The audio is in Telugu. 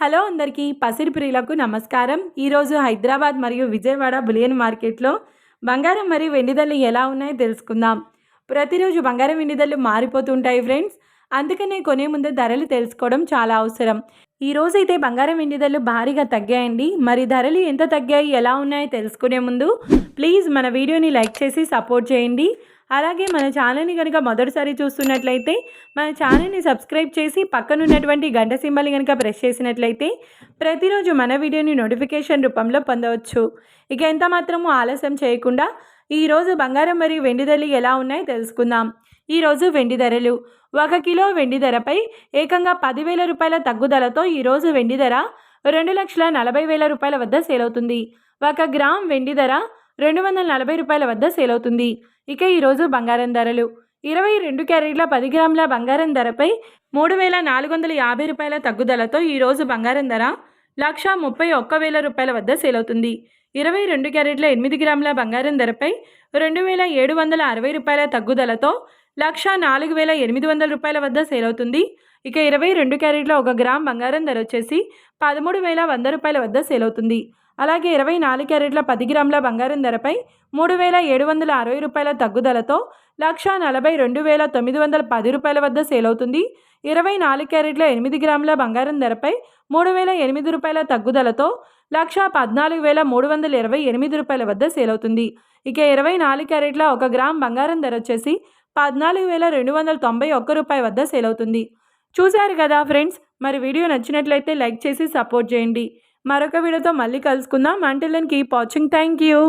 హలో అందరికీ పసిడి ప్రియులకు నమస్కారం. ఈరోజు హైదరాబాద్ మరియు విజయవాడ బులియన్ మార్కెట్లో బంగారం మరియు వెండి ధరలు ఎలా ఉన్నాయో తెలుసుకుందాం. ప్రతిరోజు బంగారం వెండి ధరలు మారిపోతుంటాయి ఫ్రెండ్స్. అందుకనే కొనే ముందు ధరలు తెలుసుకోవడం చాలా అవసరం. ఈ రోజైతే బంగారం వెండి ధరలు భారీగా తగ్గాయండి. మరి ధరలు ఎంత తగ్గాయి, ఎలా ఉన్నాయో తెలుసుకునే ముందు ప్లీజ్ మన వీడియోని లైక్ చేసి సపోర్ట్ చేయండి. అలాగే మన ఛానల్ని కనుక మొదటిసారి చూస్తున్నట్లయితే మన ఛానల్ని సబ్స్క్రైబ్ చేసి పక్కనున్నటువంటి గంట సింబల్ని కనుక ప్రెస్ చేసినట్లయితే ప్రతిరోజు మన వీడియోని నోటిఫికేషన్ రూపంలో పొందవచ్చు. ఇక ఎంత మాత్రము ఆలస్యం చేయకుండా ఈరోజు బంగారం మరియు వెండి ధరలు ఎలా ఉన్నాయో తెలుసుకుందాం. ఈరోజు వెండి ధరలు 1 కిలో వెండి ధరపై ఏకంగా 10,000 రూపాయల తగ్గుదలతో ఈరోజు వెండి ధర 2,40,000 రూపాయల వద్ద సేల్ అవుతుంది. 1 గ్రామ్ వెండి ధర 240 రూపాయల వద్ద సేల్ అవుతుంది. ఇక ఈరోజు బంగారం ధరలు 22 క్యారెట్ల 10 గ్రాముల బంగారం ధరపై 3,450 రూపాయల తగ్గుదలతో ఈరోజు బంగారం ధర 1,31,000 రూపాయల వద్ద సేల్ అవుతుంది. 22 క్యారెట్ల 8 గ్రాముల బంగారం ధరపై 2,760 రూపాయల తగ్గుదలతో 1,04,800 రూపాయల వద్ద సేల్ అవుతుంది. ఇక 22 క్యారెట్ల 1 గ్రామ్ బంగారం ధర వచ్చేసి 13,100 రూపాయల వద్ద సేల్ అవుతుంది. అలాగే 24 క్యారెట్ల 10 గ్రాముల బంగారం ధరపై 3,760 రూపాయల తగ్గుదలతో 1,42,910 రూపాయల వద్ద సేల్ అవుతుంది. 24 క్యారెట్ల 8 గ్రాముల బంగారం ధరపై 3,008 రూపాయల తగ్గుదలతో 1,14,328 రూపాయల వద్ద సేల్ అవుతుంది. ఇక 24 క్యారెట్ల 1 గ్రామ్ బంగారం ధర వచ్చేసి 14,291 రూపాయల వద్ద సేల్ అవుతుంది. చూశారు కదా ఫ్రెండ్స్, మరి వీడియో నచ్చినట్లయితే లైక్ చేసి సపోర్ట్ చేయండి. మరొక వీడియోతో మళ్ళీ కలుసుకుందాం. Until then keep watching. Thank you.